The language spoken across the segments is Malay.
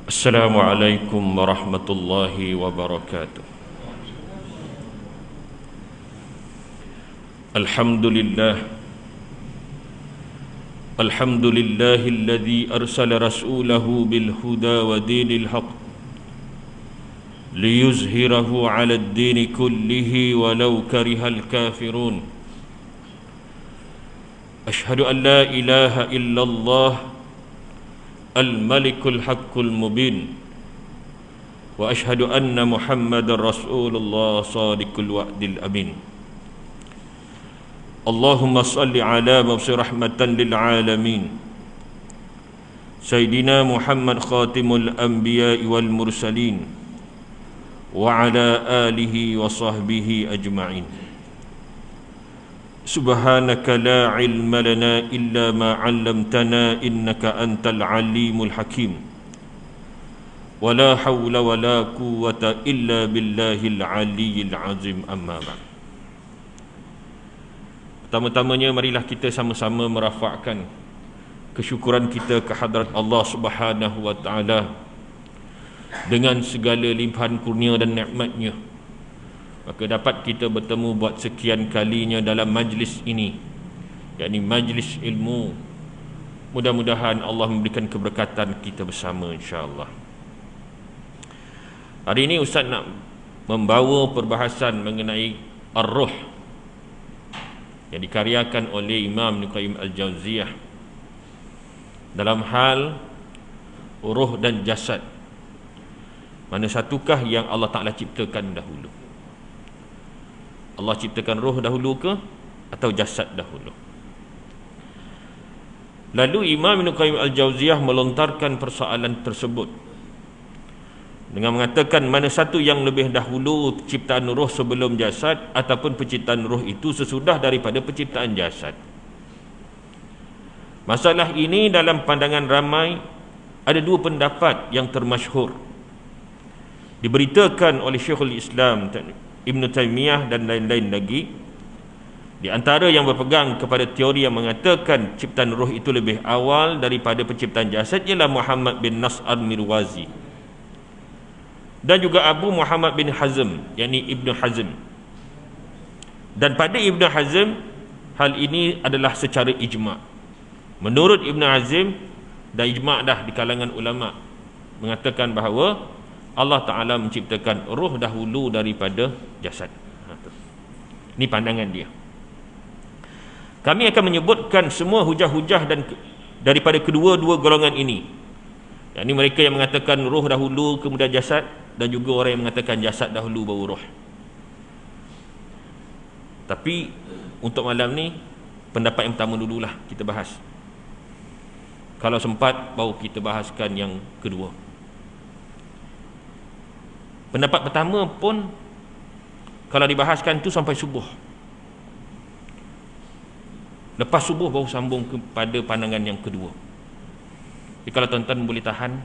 Assalamualaikum warahmatullahi wabarakatuh. Alhamdulillah. Alhamdulillahilladzi arsala rasulahu bil huda wa dinil haqq liyuzhirahu 'ala ad-din kullihi walau karihal kafirun. Ashhadu an la ilaha illallah Al-Malikul Haqqul Mubin wa ashhadu anna Muhammadar Rasulullah Sadiqul Wa'dil Amin. Allahumma salli ala mabsi rahmatan lil alamin Sayyidina Muhammad khatimul anbiya'i wal mursalin wa ala alihi wa sahbihi ajma'in. Subhanaka la ilma lana illa ma 'allamtana innaka antal alimul hakim. Wa la hawla wa la quwwata illa billahil aliyyil azim. Amma ba'd. Pertama-tamanya marilah kita sama-sama merafakkan kesyukuran kita ke hadrat Allah Subhanahu wa taala dengan segala limpahan kurnia dan nikmat-Nya. Maka dapat kita bertemu buat sekian kalinya dalam majlis ini, yakni majlis ilmu. Mudah-mudahan Allah memberikan keberkatan kita bersama, insya-Allah. Hari ini Ustaz nak membawa perbahasan mengenai ar-ruh yang dikaryakan oleh Imam Ibn Qayyim Al-Jauziyah dalam hal ruh dan jasad. Mana satukah yang Allah Ta'ala ciptakan dahulu? Allah ciptakan roh dahulu ke atau jasad dahulu? Lalu Imam Ibn Qayyim Al-Jauziyah melontarkan persoalan tersebut dengan mengatakan mana satu yang lebih dahulu, ciptaan roh sebelum jasad ataupun penciptaan roh itu sesudah daripada penciptaan jasad. Masalah ini dalam pandangan ramai ada dua pendapat yang termasyhur diberitakan oleh Syekhul Islam Ibn Taymiyah dan lain-lain lagi. Di antara yang berpegang kepada teori yang mengatakan ciptaan roh itu lebih awal daripada penciptaan jasad ialah Muhammad bin Nasr al-Mirwazi dan juga Abu Muhammad bin Hazm, yakni Ibn Hazm. Dan pada Ibn Hazm, hal ini adalah secara ijma'. Menurut Ibn Hazm, dan ijma' dah di kalangan ulama' mengatakan bahawa Allah Ta'ala menciptakan roh dahulu daripada jasad. Ini pandangan dia. Kami akan menyebutkan semua hujah-hujah dan daripada kedua-dua golongan ini. Yang ini mereka yang mengatakan roh dahulu kemudian jasad, dan juga orang yang mengatakan jasad dahulu baru roh. Tapi untuk malam ni pendapat yang pertama dululah kita bahas. Kalau sempat baru kita bahaskan yang kedua. Pendapat pertama pun kalau dibahaskan tu sampai subuh. Lepas subuh baru sambung kepada pandangan yang kedua. Jadi kalau tuan-tuan boleh tahan,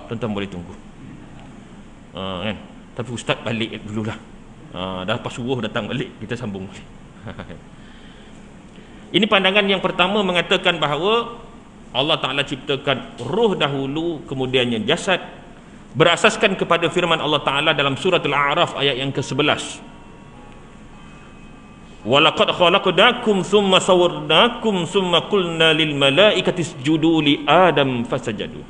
tuan-tuan boleh tunggu. Kan? Tapi ustaz balik dululah. Dah lepas subuh datang balik, kita sambung. Ini pandangan yang pertama mengatakan bahawa Allah Ta'ala ciptakan roh dahulu kemudiannya jasad, berasaskan kepada firman Allah Ta'ala dalam surah Al-A'raf ayat yang ke-11. Walaqad khalaqnakum thumma sawwarnakum thumma qulna lil malaikati isjudu li Adam fasajadu.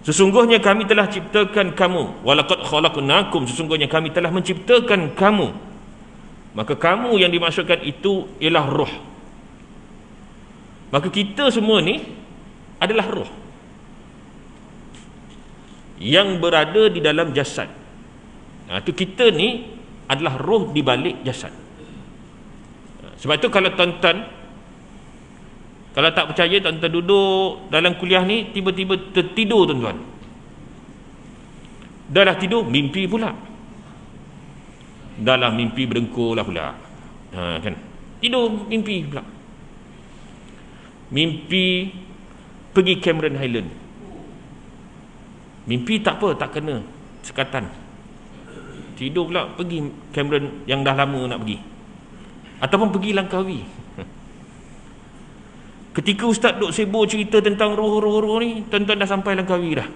Sesungguhnya kami telah ciptakan kamu. Walaqad khalaqnakum, sesungguhnya kami telah menciptakan kamu. Maka kamu yang dimaksudkan itu ialah roh. Maka kita semua ni adalah roh yang berada di dalam jasad. Itu kita ni adalah roh di balik jasad. Sebab itu kalau tuan-tuan, kalau tak percaya, tuan-tuan duduk dalam kuliah ni tiba-tiba tertidur tuan-tuan. Dah lah tidur, mimpi pula. Dah lah mimpi berdengkur lah pula. Kan? Tidur mimpi pula. Mimpi pergi Cameron Highland. Mimpi tak apa, tak kena sekatan. Tidur pula pergi Cameron yang dah lama nak pergi. Ataupun pergi Langkawi. Ketika ustaz duk sibuk cerita tentang roh-roh ni, tuan-tuan dah sampai Langkawi dah.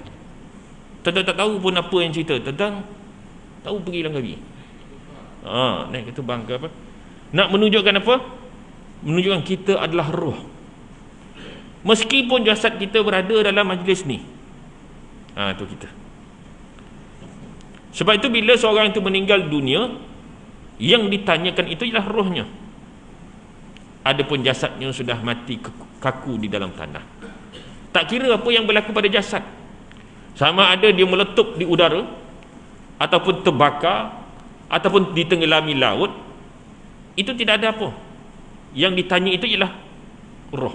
Tuan-tuan tak tahu pun apa yang cerita tentang, tahu pergi Langkawi. Naik ke terbang ke apa. Nak menunjukkan apa? Menunjukkan kita adalah roh. Meskipun jasad kita berada dalam majlis ni. Itu kita. Sebab itu bila seorang itu meninggal dunia, yang ditanyakan itu ialah rohnya. Adapun jasadnya sudah mati kaku di dalam tanah. Tak kira apa yang berlaku pada jasad, sama ada dia meletup di udara, ataupun terbakar, ataupun ditenggelami laut, itu tidak ada apa. Yang ditanya itu ialah roh.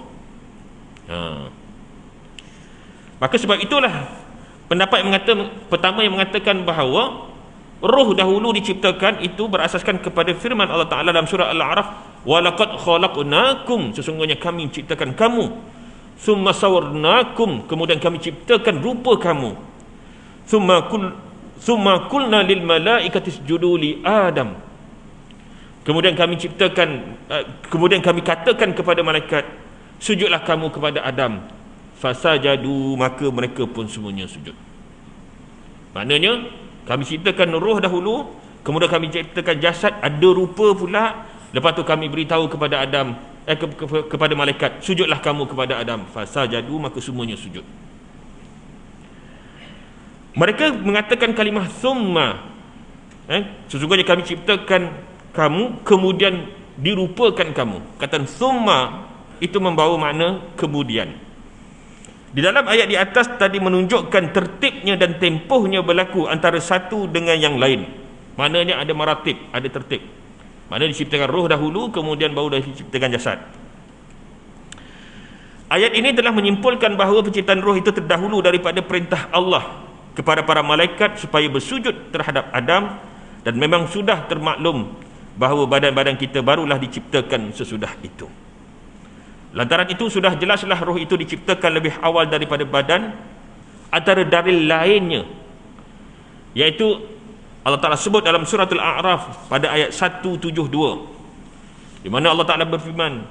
Maka sebab itulah pendapat yang pertama yang mengatakan bahawa roh dahulu diciptakan itu berasaskan kepada firman Allah Ta'ala dalam surah Al-A'raf, walaqad khalaqnakum, sesungguhnya kami menciptakan kamu, thumma sawarnakum, kemudian kami ciptakan rupa kamu, thumma qulna lil malaikati isjudu li Adam, kemudian kami katakan kepada malaikat, sujudlah kamu kepada Adam, fasajadu, maka mereka pun semuanya sujud. Maknanya kami ciptakan roh dahulu, kemudian kami ciptakan jasad, ada rupa pula. Lepas tu kami beritahu kepada Adam, kepada malaikat, sujudlah kamu kepada Adam. Fasajadu, maka semuanya sujud. Mereka mengatakan kalimah thumma, sesungguhnya kami ciptakan kamu, kemudian dirupakan kamu. Kata thumma itu membawa makna kemudian. Di dalam ayat di atas tadi menunjukkan tertibnya dan tempohnya berlaku antara satu dengan yang lain. Maknanya ada maratib, ada tertib. Maknanya diciptakan roh dahulu, kemudian baru diciptakan jasad. Ayat ini telah menyimpulkan bahawa penciptaan roh itu terdahulu daripada perintah Allah kepada para malaikat supaya bersujud terhadap Adam, dan memang sudah termaklum bahawa badan-badan kita barulah diciptakan sesudah itu. Lantaran itu sudah jelaslah roh itu diciptakan lebih awal daripada badan. Antara dalil lainnya, iaitu Allah Ta'ala sebut dalam surah Al-A'raf pada ayat 172, di mana Allah Ta'ala berfirman,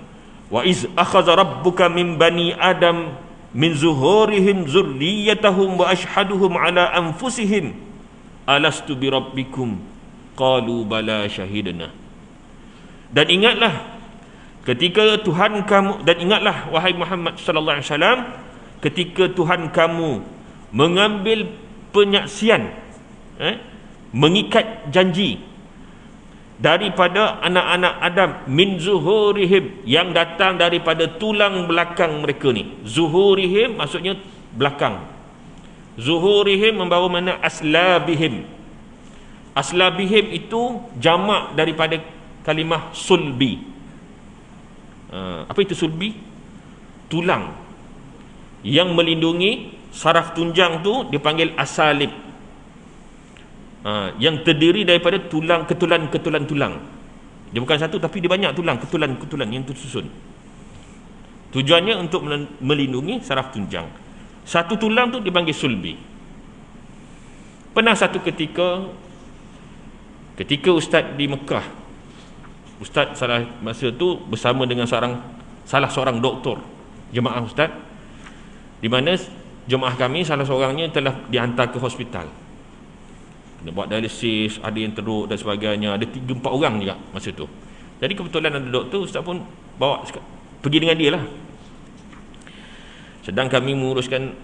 wa iz akhadha rabbuka min bani adam min zuhurihim zurriyatahum wa ashhaduhum ala anfusihim alastu bi rabbikum qalu bala syahidna. Dan ingatlah ketika Tuhan kamu, dan ingatlah wahai Muhammad sallallahu alaihi wasallam, ketika Tuhan kamu mengambil penyaksian, mengikat janji daripada anak-anak Adam, min zuhurihim, yang datang daripada tulang belakang mereka ni. Zuhurihim maksudnya belakang. Zuhurihim membawa makna aslabihim. Aslabihim itu jamak daripada kalimah sulbi. Apa itu sulbi? Tulang yang melindungi saraf tunjang tu dipanggil asalib. Yang terdiri daripada ketulan-ketulan tulang. Dia bukan satu, tapi dia banyak tulang, ketulan-ketulan yang tersusun. Tujuannya untuk melindungi saraf tunjang. Satu tulang tu dipanggil sulbi. Pernah satu ketika ustaz di Mekah, ustaz salah masa tu bersama dengan salah seorang doktor jemaah ustaz, di mana jemaah kami salah seorangnya telah dihantar ke hospital, kena buat dialisis, ada yang teruk dan sebagainya. Ada 3-4 orang juga masa tu. Jadi kebetulan ada doktor, ustaz pun bawa pergi dengan dia lah. Sedang kami menguruskan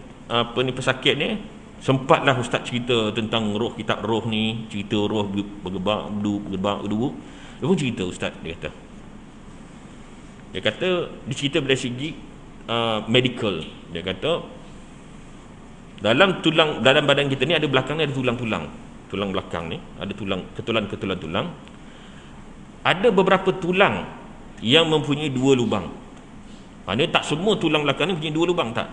pesakit ni, sempatlah ustaz cerita tentang roh, kitab roh ni, cerita roh bergebak dulu. Dia pun cerita ustaz, dia kata dia cerita dari segi medical. Dia kata dalam badan kita ni ada belakang ni ada tulang belakang ni ada ketulan tulang. Ada beberapa tulang yang mempunyai 2 lubang. Maknanya tak semua tulang belakang ni mempunyai 2 lubang, tak.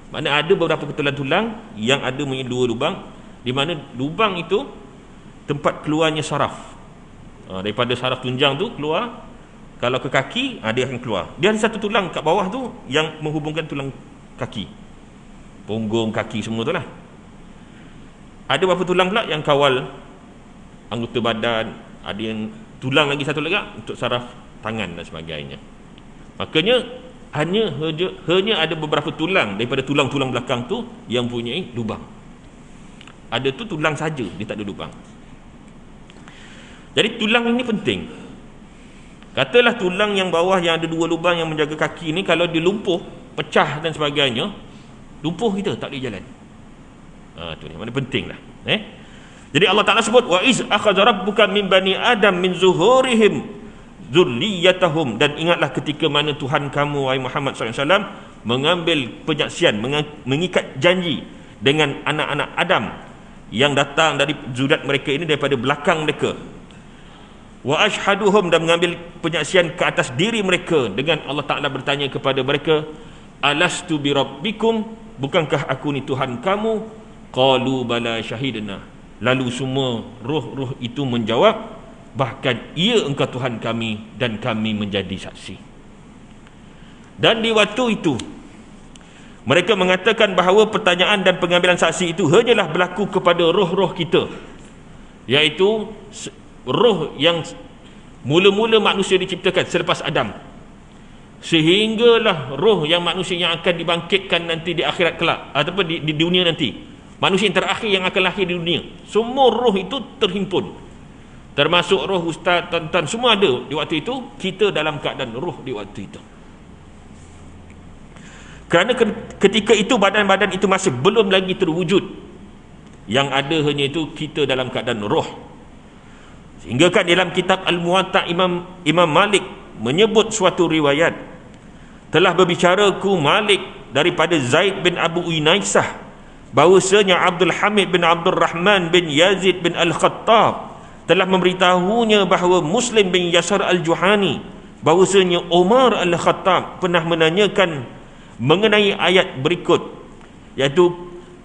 Maknanya ada beberapa ketulan tulang yang ada mempunyai 2 lubang, di mana lubang itu tempat keluarnya saraf. Daripada saraf tunjang tu keluar, kalau ke kaki dia akan keluar. Dia ada satu tulang kat bawah tu yang menghubungkan tulang kaki, punggung, kaki semua tu lah. Ada beberapa tulang pula yang kawal anggota badan. Ada yang tulang lagi satu lagi untuk saraf tangan dan sebagainya. Makanya hanya ada beberapa tulang daripada tulang-tulang belakang tu yang punya lubang. Ada tu tulang saja, dia tak ada lubang. Jadi tulang ini penting. Katalah tulang yang bawah yang ada 2 lubang yang menjaga kaki ni, kalau dia lumpuh, pecah dan sebagainya, lumpuh kita, tak boleh jalan. Tu ni, mana penting lah. Jadi Allah Ta'ala sebut, wa iz akhadha rabbuka min bani adam min zuhurihim dzurriyyatahum, dan ingatlah ketika mana Tuhan kamu wahai Muhammad SAW mengambil penyaksian, mengikat janji dengan anak-anak Adam yang datang dari zuriat mereka ini, daripada belakang mereka. Wa ashhaduhum, dan mengambil penyaksian ke atas diri mereka dengan Allah Ta'ala bertanya kepada mereka, alastu bi rabbikum, bukankah aku ni Tuhan kamu? Qalu bala syahidna, lalu semua roh-roh itu menjawab, bahkan ia engkau Tuhan kami dan kami menjadi saksi. Dan di waktu itu mereka mengatakan bahawa pertanyaan dan pengambilan saksi itu hanyalah berlaku kepada roh-roh kita, iaitu roh yang mula-mula manusia diciptakan selepas Adam, sehinggalah roh yang manusia yang akan dibangkitkan nanti di akhirat kelak, ataupun di dunia nanti, manusia yang terakhir yang akan lahir di dunia. Semua roh itu terhimpun, termasuk roh ustaz, tuan-tuan, semua ada di waktu itu. Kita dalam keadaan roh di waktu itu. Kerana ketika itu badan-badan itu masih belum lagi terwujud, yang ada hanya itu kita dalam keadaan roh. Sehingga kan dalam kitab Al-Muwatta Imam Malik menyebut suatu riwayat, telah berbicaraku Malik daripada Zaid bin Abu Unaisah bahawasanya Abdul Hamid bin Abdul Rahman bin Yazid bin Al-Khattab telah memberitahunya bahawa Muslim bin Yasar Al-Juhani bahawasanya Umar Al-Khattab pernah menanyakan mengenai ayat berikut, iaitu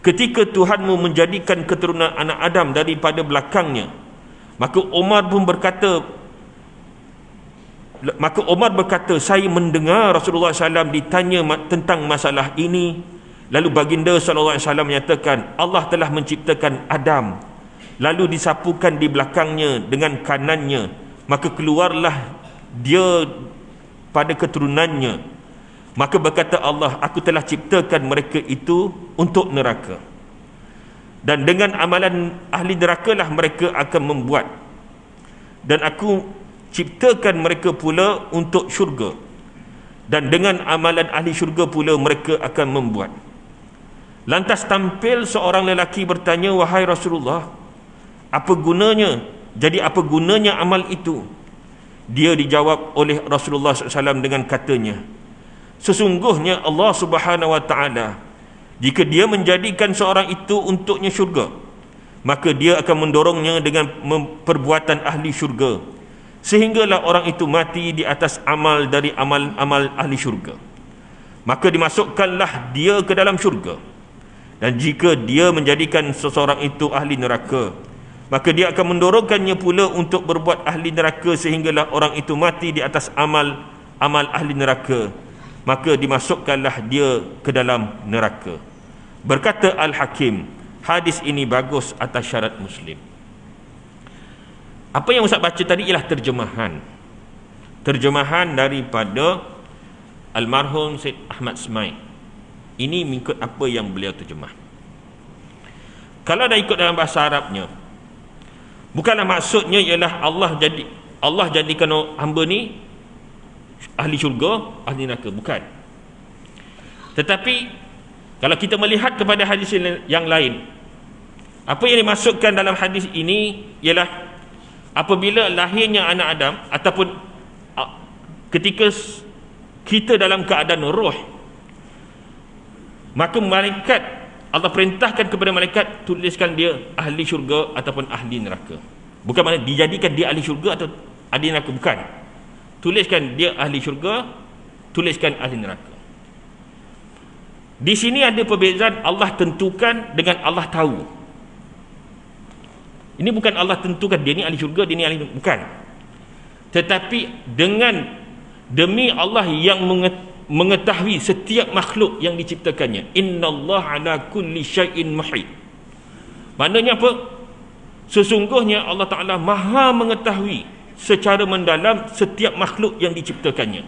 ketika Tuhanmu menjadikan keturunan anak Adam daripada belakangnya, maka Umar berkata, saya mendengar Rasulullah SAW ditanya tentang masalah ini. Lalu baginda SAW menyatakan, Allah telah menciptakan Adam, lalu disapukan di belakangnya dengan kanannya, maka keluarlah dia pada keturunannya. Maka berkata Allah, aku telah ciptakan mereka itu untuk neraka, dan dengan amalan ahli neraka lah mereka akan membuat, dan aku ciptakan mereka pula untuk syurga, dan dengan amalan ahli syurga pula mereka akan membuat. Lantas tampil seorang lelaki bertanya, wahai Rasulullah, apa gunanya? Jadi apa gunanya amal itu? Dia dijawab oleh Rasulullah SAW dengan katanya, sesungguhnya Allah Subhanahu Wa Taala, jika dia menjadikan seorang itu untuknya syurga, maka dia akan mendorongnya dengan perbuatan ahli syurga, sehinggalah orang itu mati di atas amal dari amal-amal ahli syurga. Maka dimasukkanlah dia ke dalam syurga. Dan jika dia menjadikan seseorang itu ahli neraka, maka dia akan mendorongkannya pula untuk berbuat ahli neraka, sehinggalah orang itu mati di atas amal ahli neraka. Maka dimasukkanlah dia ke dalam neraka. Berkata Al-Hakim, hadis ini bagus atas syarat Muslim. Apa yang Ustaz baca tadi ialah terjemahan daripada almarhum Syed Ahmad Smail. Ini mengikut apa yang beliau terjemah. Kalau dah ikut dalam bahasa Arabnya, bukanlah maksudnya ialah Allah jadikan hamba ni ahli syurga, ahli neraka, bukan. Tetapi kalau kita melihat kepada hadis yang lain, apa yang dimasukkan dalam hadis ini ialah apabila lahirnya anak Adam, ataupun ketika kita dalam keadaan roh, maka malaikat, Allah perintahkan kepada malaikat, tuliskan dia ahli syurga ataupun ahli neraka. Bukan maknanya dijadikan dia ahli syurga atau ahli neraka, bukan. Tuliskan dia ahli syurga, tuliskan ahli neraka. Di sini ada perbezaan Allah tentukan dengan Allah tahu. Ini bukan Allah tentukan dia ni ahli syurga, dia ni ahli neraka, bukan. Tetapi demi Allah yang mengetahui setiap makhluk yang diciptakannya. Innallaha ala kulli syai'in muhit. Maknanya apa? Sesungguhnya Allah Ta'ala maha mengetahui secara mendalam setiap makhluk yang diciptakannya.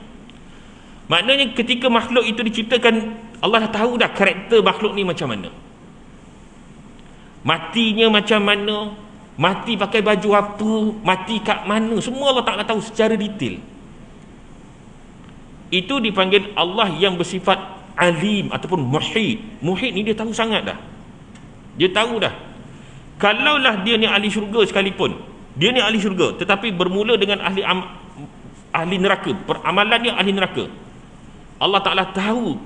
Maknanya ketika makhluk itu diciptakan, Allah dah tahu dah karakter makhluk ni macam mana, matinya macam mana, mati pakai baju apa, mati kat mana, semua Allah Ta'ala tahu secara detail. Itu dipanggil Allah yang bersifat alim ataupun muhit. Muhit ni dia tahu sangat dah. Dia tahu dah. Kalaulah dia ni ahli syurga sekalipun, dia ni ahli syurga tetapi bermula dengan ahli neraka, peramalannya ahli neraka, Allah Ta'ala tahu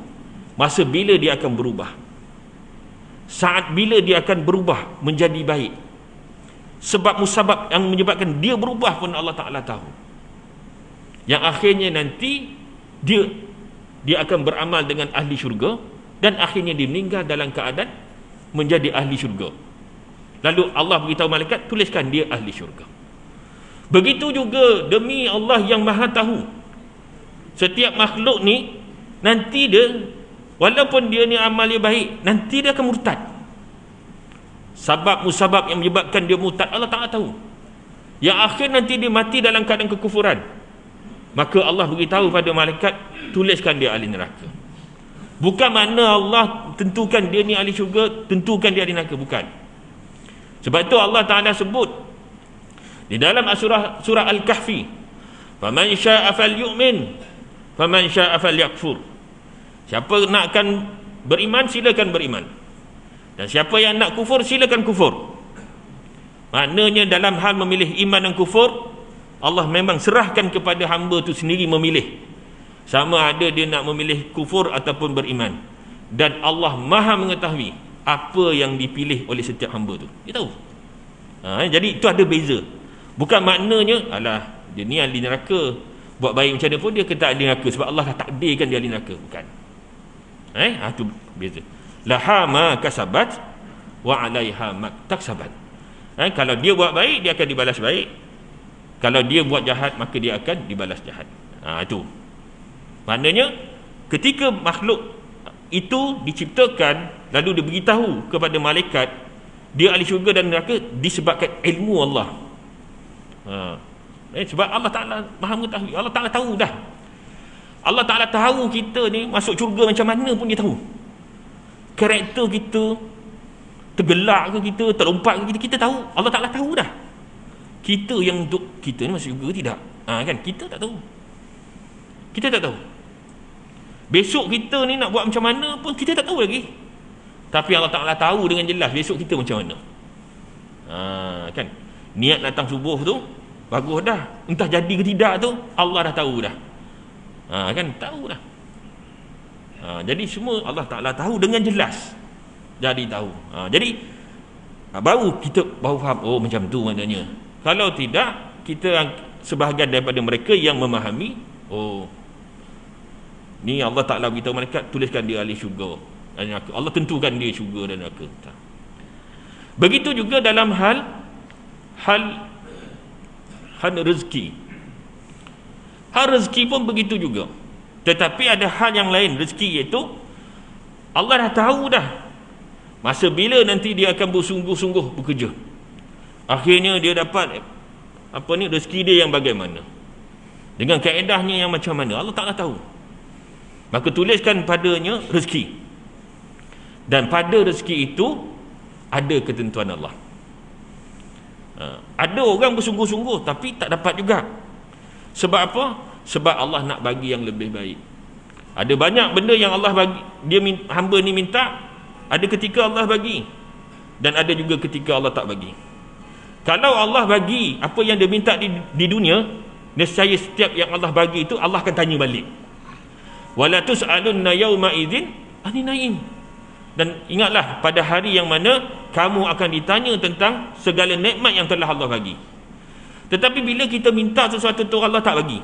masa bila dia akan berubah, saat bila dia akan berubah menjadi baik, sebab musabab yang menyebabkan dia berubah pun Allah Ta'ala tahu. Yang akhirnya nanti dia akan beramal dengan ahli syurga dan akhirnya dia meninggal dalam keadaan menjadi ahli syurga. Lalu Allah beritahu malaikat, tuliskan dia ahli syurga. Begitu juga demi Allah yang maha tahu, setiap makhluk ni nanti dia, walaupun dia ni amal dia baik, nanti dia akan murtad. Sebab musabab yang menyebabkan dia murtad Allah Ta'ala tahu. Yang akhir nanti dia mati dalam keadaan kekufuran, maka Allah beritahu pada malaikat, tuliskan dia ahli neraka. Bukan makna Allah tentukan dia ni ahli syurga, tentukan dia ahli neraka, bukan. Sebab itu Allah Ta'ala sebut di dalam surah Al-Kahfi, faman syaa falyu'min faman syaa falyakfur. Siapa nakkan beriman, silakan beriman, dan siapa yang nak kufur, silakan kufur. Maknanya dalam hal memilih iman dan kufur, Allah memang serahkan kepada hamba tu sendiri memilih, sama ada dia nak memilih kufur ataupun beriman. Dan Allah maha mengetahui apa yang dipilih oleh setiap hamba tu, dia tahu. Jadi itu ada beza. Bukan maknanya alah dia ni ahli neraka, buat baik macam mana pun dia kata ahli neraka sebab Allah dah takdirkan dia ahli neraka, bukan. Itu beza. Laha ma kasabat wa 'alaiha ma taksabat. Kalau dia buat baik, dia akan dibalas baik. Kalau dia buat jahat, maka dia akan dibalas jahat. Itu maknanya ketika makhluk itu diciptakan, lalu dia beritahu kepada malaikat dia ahli syurga dan neraka, disebabkan ilmu Allah. Sebab Allah Ta'ala maha mengetahui, Allah Ta'ala tahu dah. Allah Ta'ala tahu kita ni masuk syurga macam mana pun dia tahu. Karakter kita, tergelak ke kita, terlompat ke kita tahu. Allah Ta'ala tahu dah. Kita yang untuk kita ni masuk syurga tidak, kan, kita tak tahu. Kita tak tahu. Besok kita ni nak buat macam mana pun kita tak tahu lagi. Tapi Allah Ta'ala tahu dengan jelas besok kita macam mana. Kan, niat datang subuh tu bagus dah, entah jadi ke tidak tu Allah dah tahu dah. Kan, tahu dah. Jadi semua Allah Ta'ala tahu dengan jelas. Jadi tahu. Jadi baru kita baru faham, oh macam tu maknanya. Kalau tidak, kita sebahagian daripada mereka yang memahami, oh ni Allah Ta'ala beritahu malaikat, tuliskan dia ahli syurga dan neraka. Allah tentukan dia syurga dan neraka. Begitu juga dalam hal rezeki. Hal rezeki pun begitu juga. Tetapi ada hal yang lain rezeki, iaitu Allah dah tahu dah masa bila nanti dia akan bersungguh-sungguh bekerja, akhirnya dia dapat rezeki dia yang bagaimana, dengan kaedahnya yang macam mana, Allah Ta'ala tahu. Maka tuliskan padanya rezeki, dan pada rezeki itu ada ketentuan Allah. Ada orang bersungguh-sungguh tapi tak dapat juga. Sebab apa? Sebab Allah nak bagi yang lebih baik. Ada banyak benda yang Allah bagi, hamba ni minta, ada ketika Allah bagi dan ada juga ketika Allah tak bagi. Kalau Allah bagi apa yang dia minta di dunia, nescaya setiap yang Allah bagi itu Allah akan tanya balik. Wala tus'alunna yawma idzin anin na'im. Dan ingatlah pada hari yang mana kamu akan ditanya tentang segala nikmat yang telah Allah bagi. Tetapi bila kita minta sesuatu tu Allah tak bagi,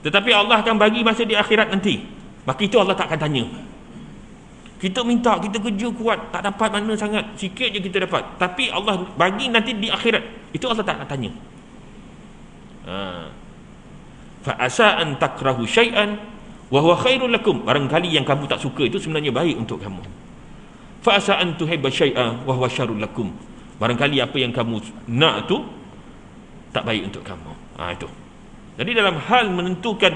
tetapi Allah akan bagi masa di akhirat nanti, maka itu Allah tak akan tanya. Kita minta, kita kerja kuat, tak dapat mana sangat, sikit je kita dapat, tapi Allah bagi nanti di akhirat, itu Allah tak akan tanya. Fa asa an takrahu syai'an wa huwa khairul lakum. Barangkali yang kamu tak suka itu sebenarnya baik untuk kamu. Fa asa an tuhibba syai'an wa huwa syarrul lakum. Barangkali apa yang kamu nak tu tak baik untuk kamu. Itu. Jadi dalam hal menentukan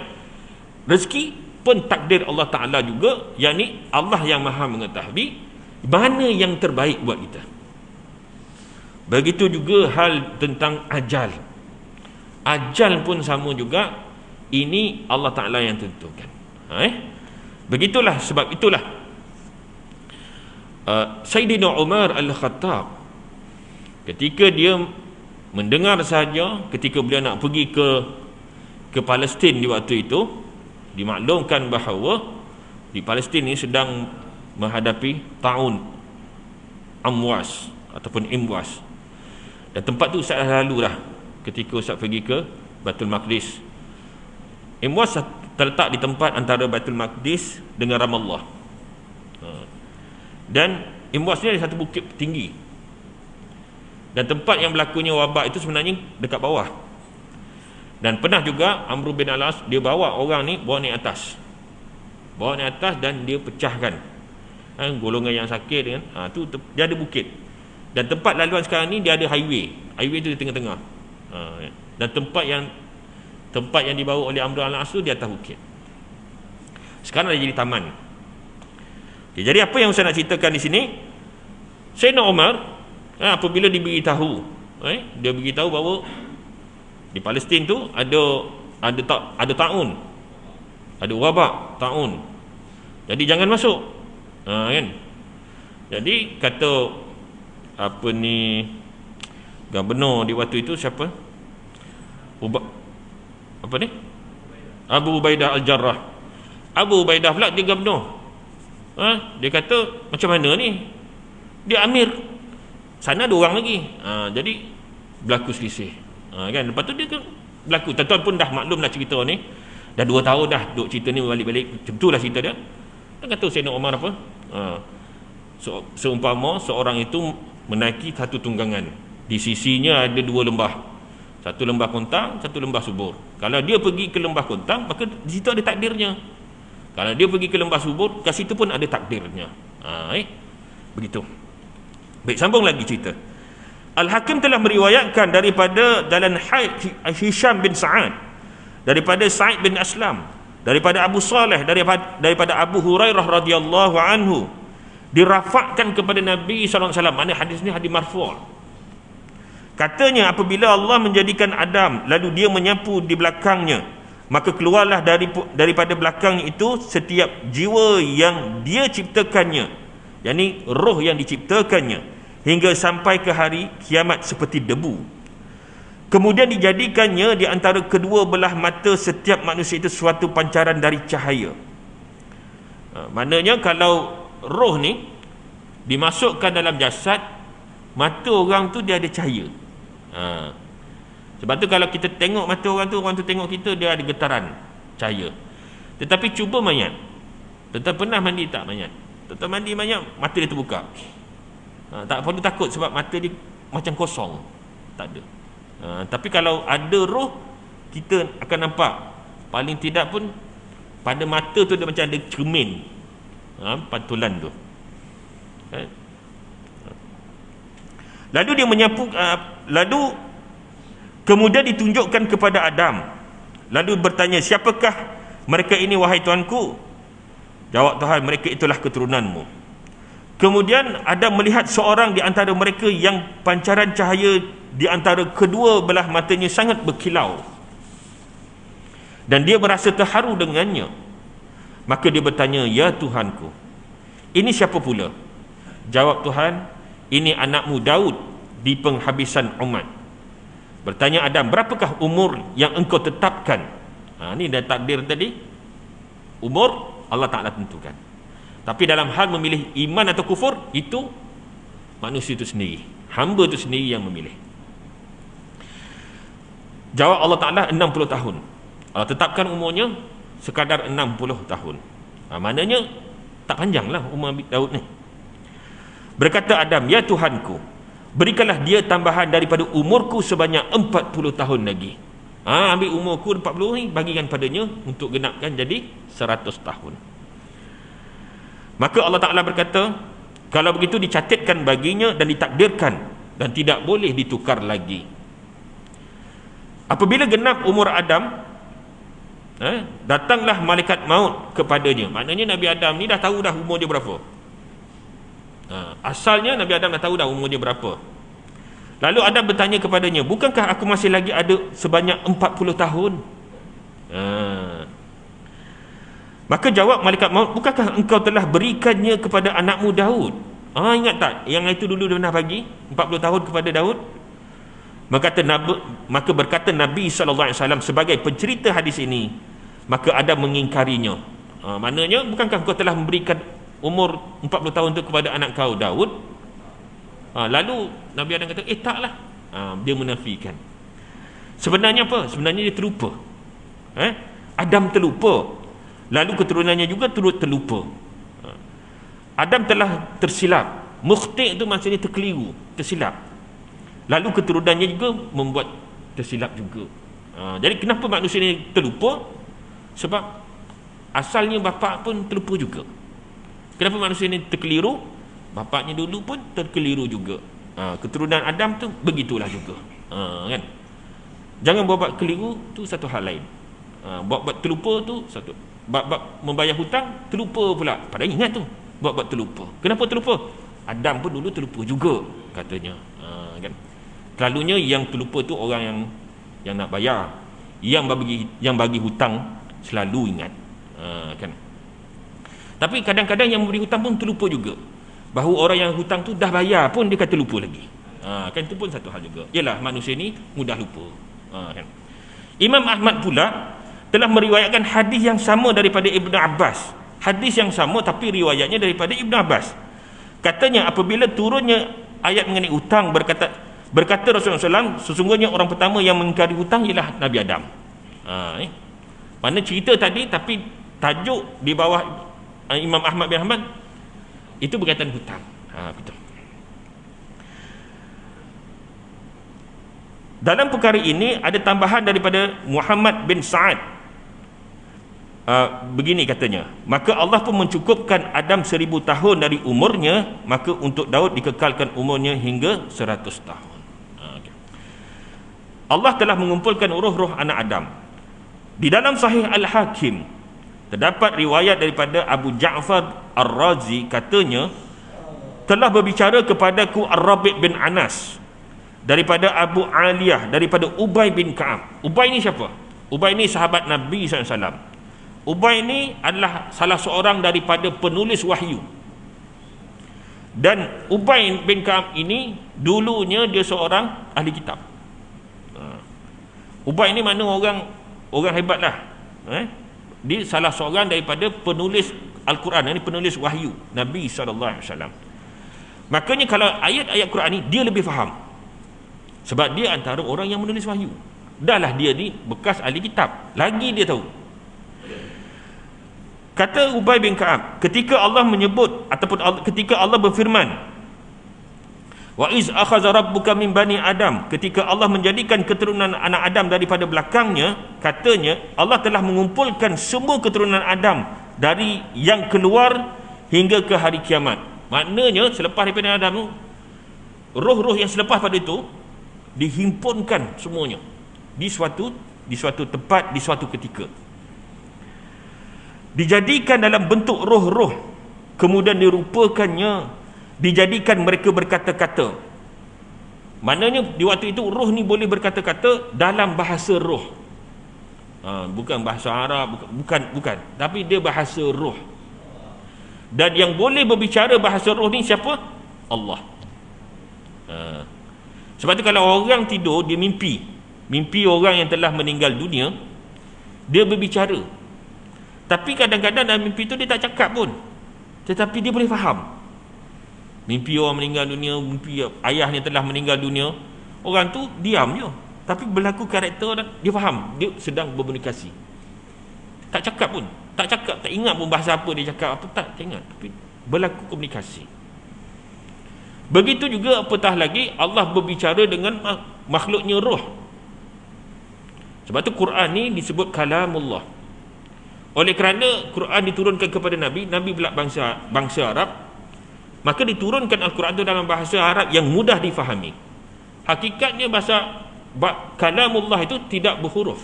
rezeki, pun takdir Allah Ta'ala juga, yakni Allah yang maha mengetahui mana yang terbaik buat kita. Begitu juga hal tentang ajal. Ajal pun sama juga, ini Allah Ta'ala yang tentukan. Begitulah, sebab itulah Sayyidina Umar Al-Khattab ketika dia mendengar sahaja, ketika beliau nak pergi ke Palestin di waktu itu, dimaklumkan bahawa di Palestin ini sedang menghadapi tahun Amwas ataupun Imwas, dan tempat tu Ustaz dah lalu dah ketika Ustaz pergi ke Baitul Maqdis. Imwas terletak di tempat antara Baitul Maqdis dengan Ramallah, dan Imwas ni ada satu bukit tinggi, dan tempat yang berlakunya wabak itu sebenarnya dekat bawah. Dan pernah juga Amr bin Al-As, dia bawa orang ni, bawa naik atas, dan dia pecahkan golongan yang sakit dengan tu dia ada bukit, dan tempat laluan sekarang ni dia ada highway tu di tengah-tengah, dan tempat yang dibawa oleh Amr bin Al-As tu di atas bukit. Sekarang dah jadi taman. Okay, jadi apa yang saya nak ceritakan di sini, Sayyidina Umar apabila diberitahu, dia beritahu bahawa di Palestin tu ada taun, ada wabak taun, jadi jangan masuk, kan. Jadi kata apa ni, gubernur di waktu itu siapa, apa ni, Abu Ubaidah Al-Jarrah. Abu Ubaidah pula dia gubernur. Dia kata macam mana ni, dia amir, sana ada orang lagi, jadi berlaku selisih, kan. Lepas tu dia berlaku, tuan-tuan pun dah maklum lah cerita ni, dah 2 tahun dah duk cerita ni balik-balik, macam tu lah cerita dia. Dia kata Sayyidina Umar apa, seumpama seorang itu menaiki satu tunggangan, di sisinya ada 2 lembah, satu lembah Kontang, satu lembah Subur. Kalau dia pergi ke lembah Kontang, maka di situ ada takdirnya. Kalau dia pergi ke lembah Subur, kat situ pun ada takdirnya. Begitu. Baik, sambung lagi cerita. Al-Hakim telah meriwayatkan daripada dalam Hisham bin Sa'ad, daripada Sa'id bin Aslam, daripada Abu Saleh, daripada Abu Hurairah radhiyallahu anhu, dirafakkan kepada Nabi SAW. Mana hadis ni hadis marfu'. Katanya, apabila Allah menjadikan Adam, lalu dia menyapu di belakangnya, maka keluarlah daripada belakang itu setiap jiwa yang dia ciptakannya, yakni roh yang diciptakannya, hingga sampai ke hari kiamat seperti debu. Kemudian dijadikannya di antara kedua belah mata setiap manusia itu suatu pancaran dari cahaya. Maknanya kalau roh ni dimasukkan dalam jasad, mata orang tu dia ada cahaya. Sebab tu kalau kita tengok mata orang tu tengok kita, dia ada getaran cahaya. Tetapi cuba mayat, tuan pernah mandi tak mayat? Tuan mandi mayat, mata dia terbuka, tak perlu takut sebab mata dia macam kosong, tak ada. Tapi kalau ada roh, kita akan nampak, paling tidak pun pada mata tu dia macam ada cermin, pantulan tu. Lalu dia menyapu, lalu kemudian ditunjukkan kepada Adam, lalu bertanya, siapakah mereka ini wahai tuanku? Jawab Tuhan, mereka itulah keturunanmu. Kemudian Adam melihat seorang di antara mereka yang pancaran cahaya di antara kedua belah matanya sangat berkilau, dan dia merasa terharu dengannya. Maka dia bertanya, ya Tuhanku, ini siapa pula? Jawab Tuhan, ini anakmu Daud di penghabisan umat. Bertanya Adam, berapakah umur yang engkau tetapkan? Ini dah takdir tadi, umur Allah Ta'ala tentukan. Tapi dalam hal memilih iman atau kufur, itu manusia itu sendiri, hamba itu sendiri yang memilih. Jawab Allah Ta'ala, 60 tahun. Allah tetapkan umurnya sekadar 60 tahun. Maknanya tak panjang lah umur Daud ni. Berkata Adam, ya Tuhanku, berikanlah dia tambahan daripada umurku sebanyak 40 tahun lagi. Ambil umurku 40 ni, bagikan padanya untuk genapkan jadi 100 tahun. Maka Allah Ta'ala berkata, kalau begitu dicatatkan baginya dan ditakdirkan, dan tidak boleh ditukar lagi. Apabila genap umur Adam, Datanglah malaikat maut kepadanya. Maknanya Nabi Adam ni dah tahu dah umur dia berapa. Asalnya Nabi Adam dah tahu dah umur dia berapa. Lalu Adam bertanya kepadanya, bukankah aku masih lagi ada sebanyak 40 tahun? Maka jawab malaikat maut, bukankah engkau telah berikannya kepada anakmu Daud? Ingat tak yang itu dulu dia pernah bagi 40 tahun kepada Daud? Maka berkata Nabi SAW sebagai pencerita hadis ini, maka Adam mengingkarinya. Maknanya, bukankah engkau telah memberikan umur 40 tahun itu kepada anak kau Daud? Lalu Nabi Adam kata, taklah. Dia menafikan. Sebenarnya apa? Sebenarnya dia terlupa. Adam terlupa. Lalu keturunannya juga turut terlupa. Adam telah tersilap. Mukhti' itu maksudnya terkeliru, tersilap. Lalu keturunannya juga membuat tersilap juga. Jadi kenapa manusia ini terlupa? Sebab asalnya bapa pun terlupa juga. Kenapa manusia ini terkeliru? Bapaknya dulu pun terkeliru juga. Keturunan Adam tu begitulah juga. Kan? Jangan buat keliru tu satu hal lain. Buat terlupa tu satu. Bab membayar hutang terlupa pula. Padahal ingat tu. Buat terlupa. Kenapa terlupa? Adam pun dulu terlupa juga katanya. Kan? Selalunya yang terlupa tu orang yang nak bayar. Yang bagi hutang selalu ingat. Kan? Tapi kadang-kadang yang memberi hutang pun terlupa juga. Bahawa orang yang hutang tu dah bayar pun dia kata lupa lagi. Kan itu pun satu hal juga. Yalah, manusia ni mudah lupa. Kan? Imam Ahmad pula telah meriwayatkan hadis yang sama daripada Ibn Abbas. Hadis yang sama tapi riwayatnya daripada Ibn Abbas. Katanya apabila turunnya ayat mengenai hutang, berkata Rasulullah SAW, sesungguhnya orang pertama yang mengingkari hutang ialah Nabi Adam. Mana cerita tadi tapi tajuk di bawah Imam Ahmad bin Hanbal itu berkaitan hutang. Betul. Dalam perkara ini ada tambahan daripada Muhammad bin Sa'ad. Begini katanya, maka Allah pun mencukupkan Adam 1000 tahun dari umurnya, maka untuk Daud dikekalkan umurnya hingga 100 tahun. Allah telah mengumpulkan roh-roh anak Adam. Di dalam Sahih Al-Hakim terdapat riwayat daripada Abu Ja'far Ar-Razi, katanya telah berbicara kepadaku Ar-Rabi' bin Anas daripada Abu Aliyah daripada Ubay bin Ka'ab. Ubay ni siapa? Ubay ni sahabat Nabi SAW. Ubay ni adalah salah seorang daripada penulis wahyu. Dan Ubay bin Ka'ab ini dulunya dia seorang ahli kitab. Ubay ni mana orang hebat lah. Dia salah seorang daripada penulis Al-Quran. Ini penulis wahyu Nabi SAW. Makanya kalau ayat-ayat Quran ni dia lebih faham. Sebab dia antara orang yang menulis wahyu. Dahlah dia ni bekas ahli kitab, lagi dia tahu. Kata Ubay bin Ka'ab, ketika Allah menyebut ataupun ketika Allah berfirman, wa iz akhadha rabbuka min bani Adam, ketika Allah menjadikan keturunan anak Adam daripada belakangnya, katanya Allah telah mengumpulkan semua keturunan Adam dari yang keluar hingga ke hari kiamat. Maknanya selepas daripada Adam, roh-roh yang selepas pada itu dihimpunkan semuanya di suatu tempat, di suatu ketika, dijadikan dalam bentuk roh-roh, kemudian dirupakannya, dijadikan mereka berkata-kata. Maknanya di waktu itu roh ni boleh berkata-kata dalam bahasa roh. Bukan bahasa Arab, bukan, tapi dia bahasa roh. Dan yang boleh berbicara bahasa roh ni siapa? Allah. Sebab tu kalau orang tidur, dia mimpi orang yang telah meninggal dunia, dia berbicara. Tapi kadang-kadang dalam mimpi tu dia tak cakap pun, tetapi dia boleh faham. Mimpi orang meninggal dunia, mimpi ayahnya telah meninggal dunia, orang tu diam je, tapi berlaku karakter dia faham, dia sedang berkomunikasi. Tak cakap pun, tak ingat pun bahasa apa dia cakap, tak ingat, tapi berlaku komunikasi. Begitu juga apatah lagi Allah berbicara dengan makhluknya roh. Sebab tu Quran ni disebut kalamullah. Oleh kerana Quran diturunkan kepada Nabi pula bangsa Arab, maka diturunkan Al-Quran itu dalam bahasa Arab yang mudah difahami. Hakikatnya bahasa kalamullah itu tidak berhuruf.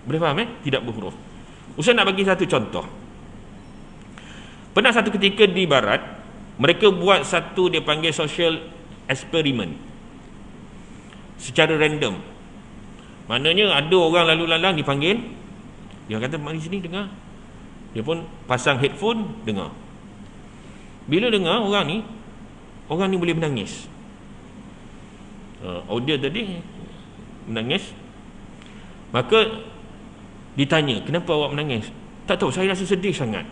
Boleh faham tidak berhuruf. Ustaz nak bagi satu contoh. Pernah satu ketika di barat, mereka buat satu dia panggil social experiment secara random. Maknanya ada orang lalu lalang dipanggil, dia kata mari sini dengar. Dia pun pasang headphone dengar. Bila dengar orang ni boleh menangis. Audio tadi menangis. Maka ditanya, kenapa awak menangis? Tak tahu, saya rasa sedih sangat.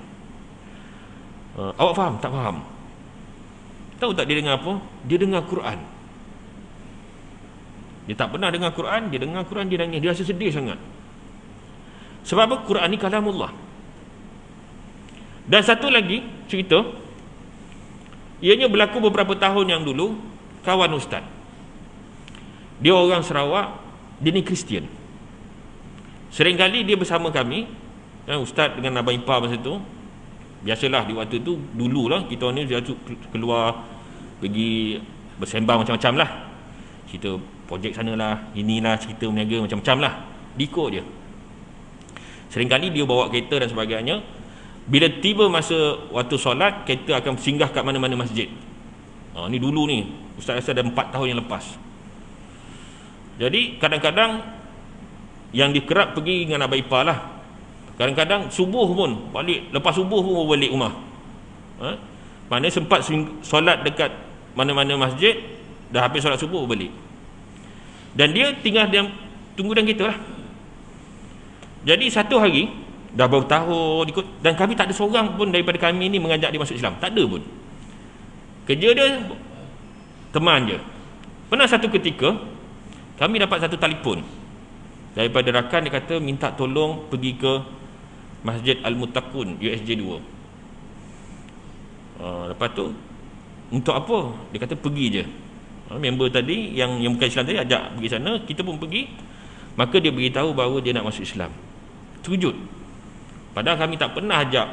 Awak faham? Tak faham. Tahu tak dia dengar apa? Dia dengar Quran. Dia tak pernah dengar Quran, dia dengar Quran, dia nangis, dia rasa sedih sangat. Sebab apa? Quran ni kalamullah. Dan satu lagi cerita, ianya berlaku beberapa tahun yang dulu. Kawan ustaz, dia orang Sarawak, dia ni Kristian. Seringkali dia bersama kami, ustaz dengan abang ipar masa tu. Biasalah di waktu tu, dululah kita ni dia keluar pergi bersembang macam-macam lah, cerita projek sana lah, inilah, cerita meniaga macam-macam lah, diikut je. Seringkali dia bawa kereta dan sebagainya. Bila tiba masa waktu solat, kereta akan singgah kat mana-mana masjid. Ni dulu ni, ustaz rasa dah 4 tahun yang lepas. Jadi kadang-kadang yang dikerap pergi dengan abang ipar lah. Kadang-kadang subuh pun balik, lepas subuh pun balik rumah. Mana sempat solat dekat mana-mana masjid, dah habis solat subuh balik. Dan dia tinggal tunggu dalam kereta lah. Jadi satu hari, dah bertahun ikut, dan kami tak ada seorang pun daripada kami ni mengajak dia masuk Islam. Tak ada pun. Kerja dia teman je. Pernah satu ketika kami dapat satu telefon daripada rakan, dia kata minta tolong pergi ke Masjid Al-Muttaqun USJ 2. Lepas tu untuk apa? Dia kata pergi je. Member tadi yang bukan Islam tadi ajak pergi sana, kita pun pergi. Maka dia beritahu bahawa dia nak masuk Islam. Terkejut. Padahal kami tak pernah ajak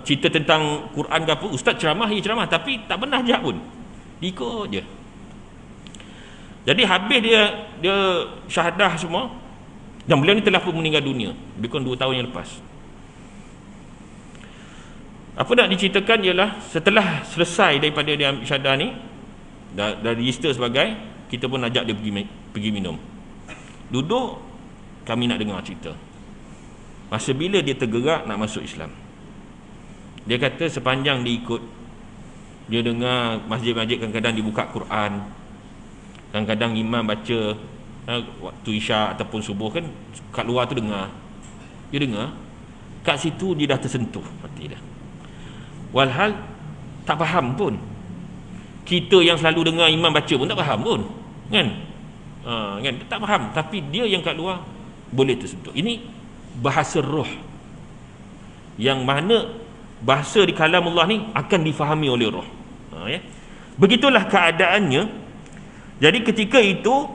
cerita tentang Quran ke apa. Ustaz ceramah, ceramah, tapi tak pernah ajak pun. Ikut je. Jadi habis dia syahadah semua, dan beliau ni telah pun meninggal dunia lebih kurang 2 tahun yang lepas. Apa nak diceritakan ialah setelah selesai daripada dia ambil syahadah ni, dah register sebagai, kita pun ajak dia pergi minum. Duduk, kami nak dengar cerita. Masa bila dia tergerak nak masuk Islam, dia kata sepanjang dia ikut, dia dengar masjid-masjid kadang-kadang dibuka Quran, kadang-kadang imam baca waktu isyak ataupun subuh kan, kat luar tu dengar. Dia dengar, kat situ dia dah tersentuh hati dia. Walhal tak faham pun. Kita yang selalu dengar imam baca pun tak faham pun, kan? Kan tak faham, tapi dia yang kat luar boleh tersentuh. Ini bahasa roh, yang mana bahasa di kalamullah ni akan difahami oleh roh. Ya. Begitulah keadaannya. Jadi ketika itu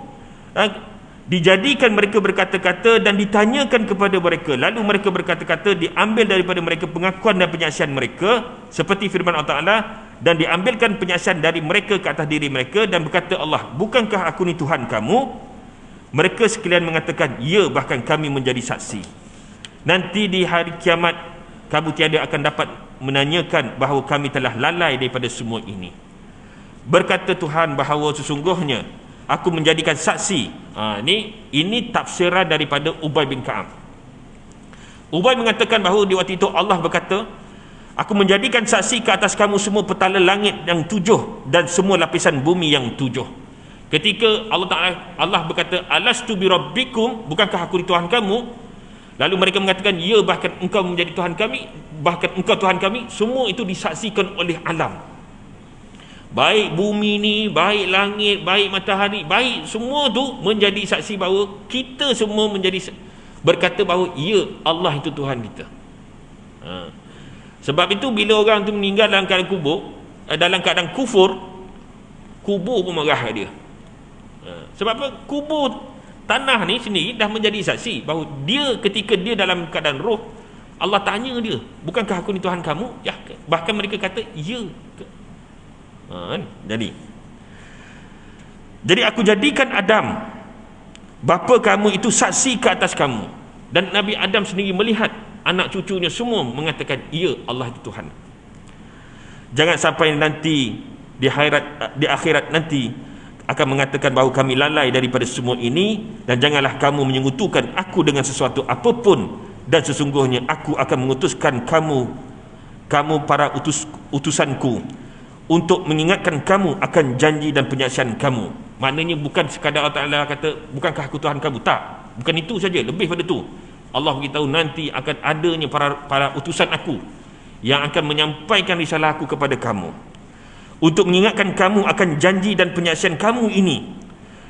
dijadikan mereka berkata-kata dan ditanyakan kepada mereka, lalu mereka berkata-kata, diambil daripada mereka pengakuan dan penyaksian mereka seperti firman Allah Ta'ala, dan diambilkan penyaksian dari mereka ke atas diri mereka, dan berkata Allah, bukankah aku ni Tuhan kamu? Mereka sekalian mengatakan, ya, bahkan kami menjadi saksi. Nanti di hari kiamat kamu tiada akan dapat menanyakan bahawa kami telah lalai daripada semua ini. Berkata Tuhan bahawa sesungguhnya aku menjadikan saksi. Ini tafsiran daripada Ubay bin Ka'ab. Ubay mengatakan bahawa di waktu itu Allah berkata, aku menjadikan saksi ke atas kamu semua petala langit yang 7 dan semua lapisan bumi yang 7. Ketika Allah berkata, alastu bi rabbikum, bukankah aku Tuhan kamu? Lalu mereka mengatakan, ya, bahkan engkau menjadi Tuhan kami, bahkan engkau Tuhan kami. Semua itu disaksikan oleh alam. Baik bumi ni, baik langit, baik matahari, baik semua tu menjadi saksi bahawa kita semua menjadi berkata bahawa ya, Allah itu Tuhan kita. Sebab itu bila orang tu meninggal dalam keadaan kubur, dalam keadaan kufur, kubur pun marah dia. Sebab apa? Kubur tanah ni sendiri dah menjadi saksi bahawa dia, ketika dia dalam keadaan roh, Allah tanya dia, bukankah aku ni Tuhan kamu? Ya, bahkan mereka kata ya. Jadi aku jadikan Adam Bapa kamu itu saksi ke atas kamu. Dan Nabi Adam sendiri melihat anak cucunya semua mengatakan, ya, Allah itu Tuhan. Jangan sampai nanti di akhirat nanti akan mengatakan bahawa kami lalai daripada semua ini, dan janganlah kamu menyekutukan aku dengan sesuatu apapun, dan sesungguhnya aku akan mengutuskan kamu para utusanku untuk mengingatkan kamu akan janji dan penyaksian kamu. Maknanya bukan sekadar Allah Ta'ala kata, bukankah aku Tuhan kamu? Tak, bukan itu saja, lebih pada itu. Allah beritahu nanti akan adanya para utusan aku yang akan menyampaikan risalah aku kepada kamu, untuk mengingatkan kamu akan janji dan penyaksian kamu ini,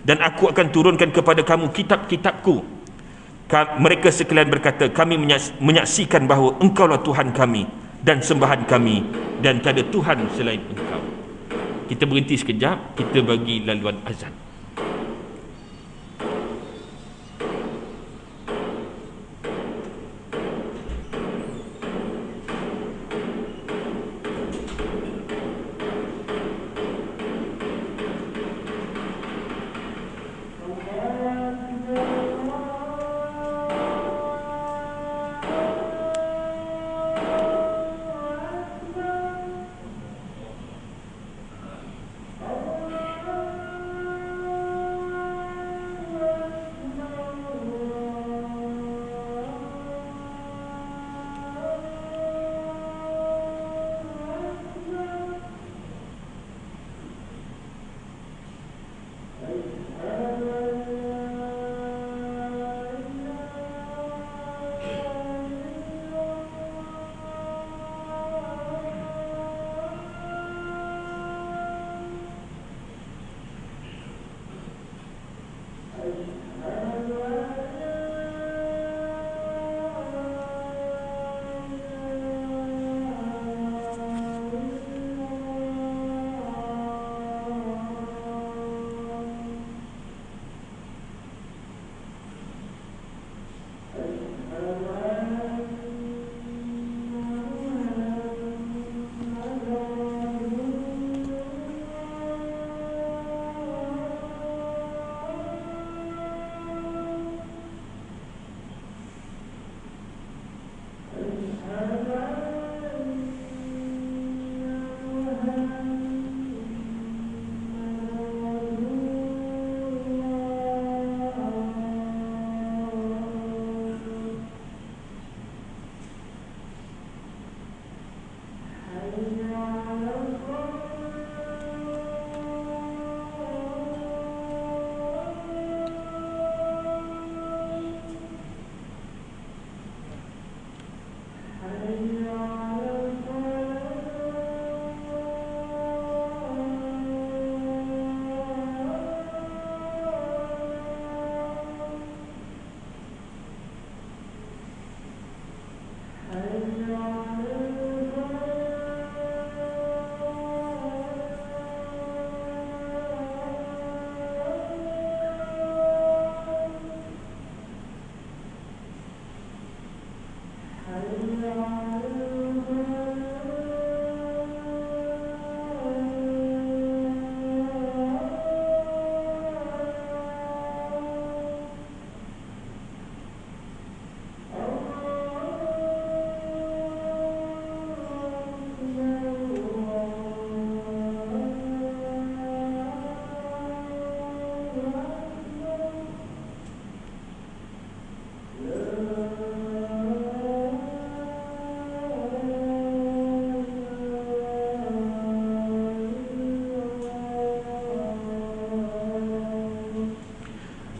dan aku akan turunkan kepada kamu kitab-kitabku. Mereka sekalian berkata, kami menyaksikan bahawa engkaulah Tuhan kami dan sembahan kami, dan tiada Tuhan selain engkau. Kita berhenti sekejap, kita bagi laluan azan.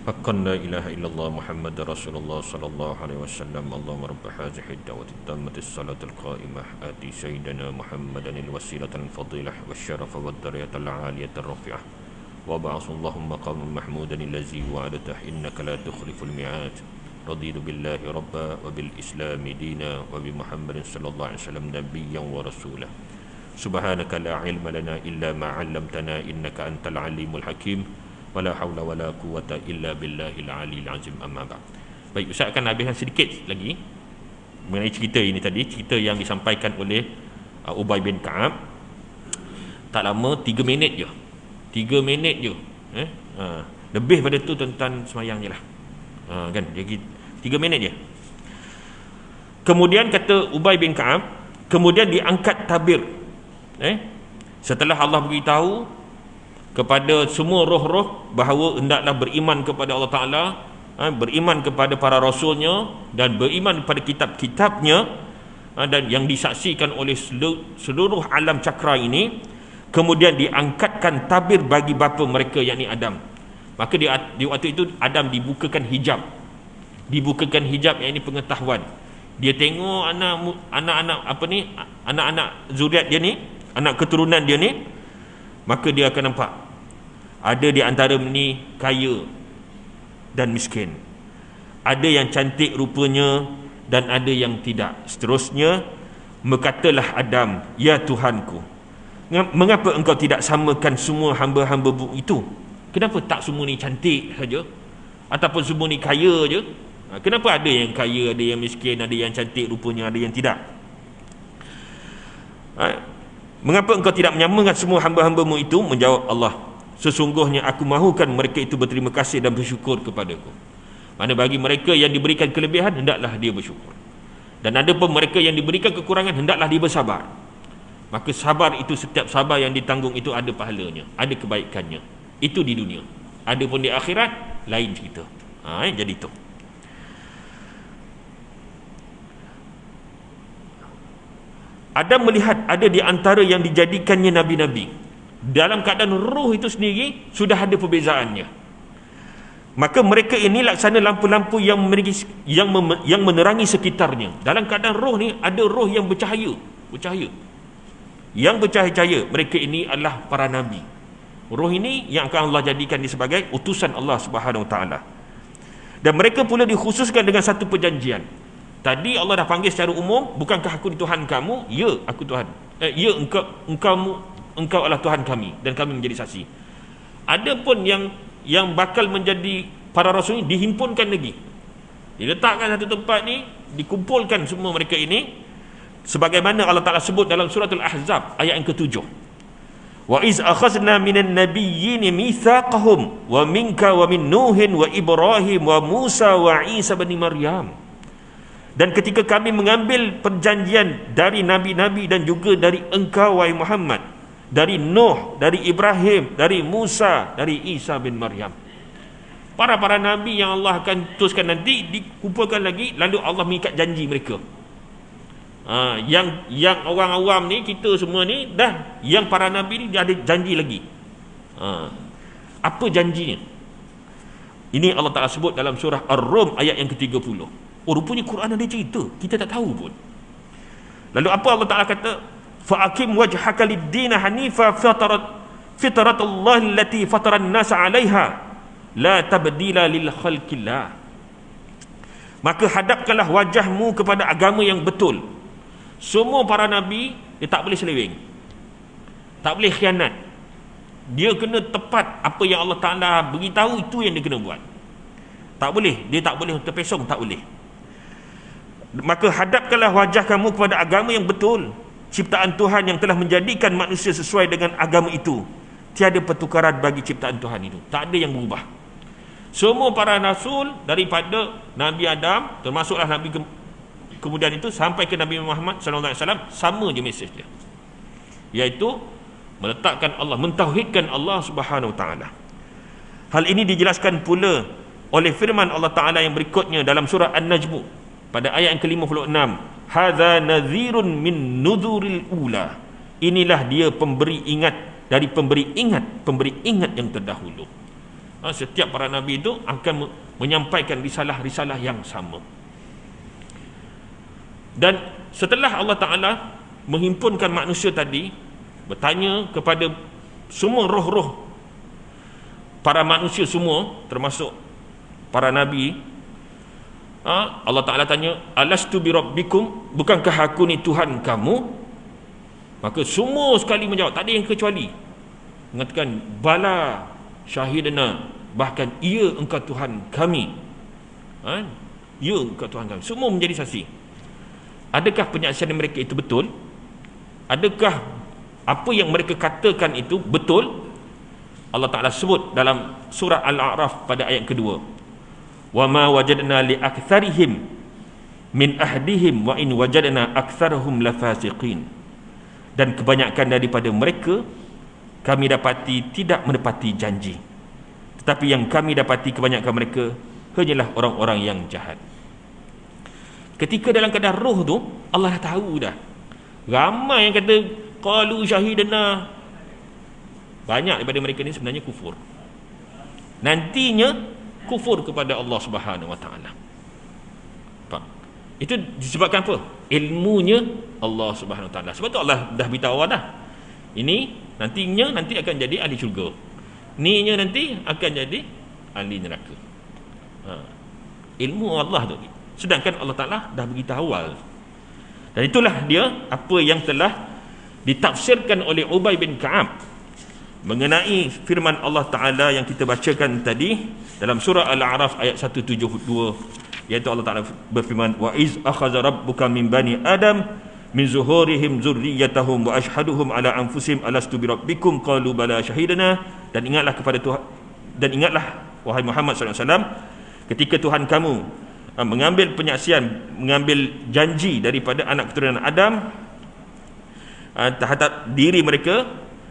حقا لا إله إلا الله محمد رسول الله صلى الله عليه وسلم اللهم رب هذه الدعوة التامة الصلاة القائمة آتي سيدنا محمدا الوسيلة الفضيلة والشرف والدرجة العالية الرفيعة وابعث اللهم مقاما محمودا الذي وعدته إنك لا تخلف الميعاد رضيت بالله ربا وبالإسلام دينا وبمحمد صلى الله عليه وسلم نبيا ورسولا سبحانك لا علم لنا إلا ما علمتنا إنك أنت العليم الحكيم wala haula wala quwata illa billahil aliyil azim. Amma ba'd. Baik, Ustaz akan habiskan sedikit lagi mengenai cerita ini tadi, cerita yang disampaikan oleh Ubay bin Ka'ab. Tak lama, 3 minit je. 3 minit je. Lebih pada tu tuan-tuan semayang je lah. Kan, jadi 3 minit je. Kemudian kata Ubay bin Ka'ab, kemudian diangkat tabir. Setelah Allah beritahu kepada semua roh-roh bahawa hendaklah beriman kepada Allah Ta'ala, beriman kepada para rasulnya, dan beriman kepada kitab-kitabnya, dan yang disaksikan oleh seluruh alam cakra ini. Kemudian diangkatkan tabir bagi bapa mereka, yakni Adam. Maka di waktu itu Adam dibukakan hijab, yakni pengetahuan. Dia tengok anak-anak zuriat dia ni, anak keturunan dia ni, maka dia akan nampak ada di antara ni kaya dan miskin, ada yang cantik rupanya dan ada yang tidak. Seterusnya, berkatalah Adam, ya Tuhanku, mengapa engkau tidak samakan semua hamba-hamba itu? Kenapa tak semua ni cantik saja, ataupun semua ni kaya je? Kenapa ada yang kaya, ada yang miskin, ada yang cantik rupanya, ada yang tidak? Mengapa engkau tidak menyamakan semua hamba-hambamu itu? Menjawab Allah, sesungguhnya aku mahukan mereka itu berterima kasih dan bersyukur kepadaku. Mana bagi mereka yang diberikan kelebihan, hendaklah dia bersyukur, dan ada pun mereka yang diberikan kekurangan, hendaklah dia bersabar. Maka sabar itu, setiap sabar yang ditanggung itu ada pahalanya, ada kebaikannya. Itu di dunia. Ada pun di akhirat lain cerita. Jadi itu. Adam melihat ada di antara yang dijadikannya nabi-nabi, dalam keadaan roh itu sendiri sudah ada perbezaannya. Maka mereka ini laksana lampu-lampu yang menerangi sekitarnya. Dalam keadaan roh ni ada roh yang bercahaya, yang bercahaya. Mereka ini adalah para nabi. Roh ini yang akan Allah jadikan dia sebagai utusan Allah Subhanahu Wa Taala. Dan mereka pula dikhususkan dengan satu perjanjian. Tadi Allah dah panggil secara umum, bukankah aku Tuhan kamu? Ya, aku Tuhan. Ya, engkau adalah Tuhan kami, dan kami menjadi saksi. Ada pun yang bakal menjadi para rasul ini dihimpunkan lagi, diletakkan satu tempat ni, dikumpulkan semua mereka ini, sebagaimana Allah Ta'ala sebut dalam surah Al-Ahzab ayat yang ke-7. Wa iz akhazna minan nabiyyin mitsaqahum wa minka wa min Nuhin wa Ibrahim wa Musa wa Isa bin Maryam. Dan ketika kami mengambil perjanjian dari nabi-nabi dan juga dari engkau wahai Muhammad, dari Nuh, dari Ibrahim, dari Musa, dari Isa bin Maryam. Para nabi yang Allah akan teruskan nanti dikumpulkan lagi, lalu Allah mengikat janji mereka. Yang orang awam ni, kita semua ni dah, yang para nabi ni dia ada janji lagi. Apa janjinya? Ini Allah Ta'ala sebut dalam surah Ar-Rum ayat yang ke-30. Rupanya Quran ada cerita, kita tak tahu pun. Lalu apa Allah Ta'ala kata? Fa'akim wajhaka lid-dina hanifa fitratallahi allati fataran nasa 'alaiha la tabdila lil khalqillah. Maka hadapkanlah wajahmu kepada agama yang betul. Semua para nabi dia tak boleh seleweng, tak boleh khianat. Dia kena tepat apa yang Allah Ta'ala beritahu, itu yang dia kena buat. Tak boleh, dia tak boleh terpesong, tak boleh. Maka hadapkanlah wajah kamu kepada agama yang betul, ciptaan Tuhan yang telah menjadikan manusia sesuai dengan agama itu. Tiada pertukaran bagi ciptaan Tuhan itu, tak ada yang berubah. Semua para rasul daripada Nabi Adam, termasuklah Nabi kemudian itu sampai ke Nabi Muhammad SAW, sama je mesej dia, iaitu meletakkan Allah, mentauhidkan Allah Subhanahu Wa Taala. Hal ini dijelaskan pula oleh firman Allah Ta'ala yang berikutnya dalam surah An-Najm pada ayat yang ke-56. Hadza nadhirun min nudhuril ula. Inilah dia pemberi ingat dari pemberi ingat yang terdahulu. Setiap para nabi itu akan menyampaikan risalah-risalah yang sama. Dan setelah Allah Ta'ala menghimpunkan manusia tadi, bertanya kepada semua roh-roh para manusia semua, termasuk para nabi, Allah Ta'ala tanya, alastu bi rabbikum, bukankah aku ni Tuhan kamu? Maka semua sekali menjawab, tak ada yang kecuali, mengatakan bala syahidana, bahkan ya engkau Tuhan kami. Ya engkau Tuhan kami. Semua menjadi saksi. Adakah penyaksian mereka itu betul? Adakah apa yang mereka katakan itu betul? Allah Ta'ala sebut dalam surah Al-A'raf pada ayat kedua, wa ma wajadna li aktsarihim min ahdihim wa in wajadna aktsarahum lafasiqin. Dan kebanyakan daripada mereka kami dapati tidak menepati janji, tetapi yang kami dapati kebanyakan mereka hanyalah orang-orang yang jahat. Ketika dalam keadaan roh tu, Allah dah tahu dah. Ramai yang kata qalu syahidana, banyak daripada mereka ni sebenarnya kufur. Nantinya kufur kepada Allah Subhanahu Wa Taala. Itu disebabkan apa? Ilmunya Allah Subhanahu Wa Taala. Sebab tu Allah dah beritahu awal dah. Ini nanti akan jadi ahli syurga. Ninya nanti akan jadi ahli neraka. Ilmu Allah tu. Sedangkan Allah Ta'ala dah beritahu awal. Dan itulah dia apa yang telah ditafsirkan oleh Ubay bin Ka'ab mengenai firman Allah Ta'ala yang kita bacakan tadi dalam surah Al-A'raf ayat 172, iaitu Allah Ta'ala berfirman, wa iz akhadha rabbuka min bani adam min zuhurihim zurriyatahum wa ashhaduhum ala anfusihim alastu bi rabbikum qalu bala syahidana. Dan ingatlah kepada Tuhan, dan ingatlah wahai Muhammad SAW, ketika Tuhan kamu mengambil penyaksian, mengambil janji daripada anak keturunan Adam terhadap diri mereka,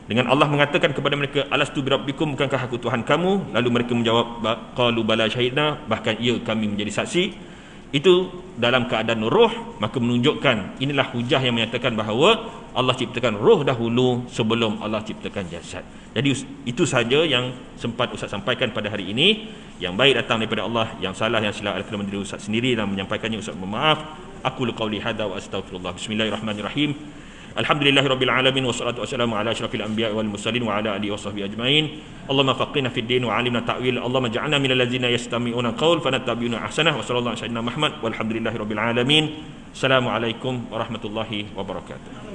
dengan Allah mengatakan kepada mereka, alastu bi rabbikum, bukankah aku Tuhan kamu? Lalu mereka menjawab, qalu bala syahidna, bahkan ya kami menjadi saksi. Itu dalam keadaan roh, maka menunjukkan inilah hujah yang menyatakan bahawa Allah ciptakan roh dahulu sebelum Allah ciptakan jasad. Jadi itu saja yang sempat Ustaz sampaikan pada hari ini. Yang baik datang daripada Allah, yang salah yang silap adalah diri Ustaz sendiri dalam menyampaikannya. Ustaz bermaaf. Aku qauli hadza wa astaghfirullah. Bismillahirrahmanirrahim. Alhamdulillahirabbil alamin wassalatu wassalamu ala asyrafil anbiya'i wal mursalin wa ala alihi washabbihi ajmain. Allahumma faqihna fid din wa 'allimna ta'wil. Allahumma ij'alna minal ladzina yastami'una qaul fanattabi'una ahsanah. Wa sallallahu ala sayyidina Muhammad walhamdulillahirabbil alamin. Assalamualaikum warahmatullahi wabarakatuh.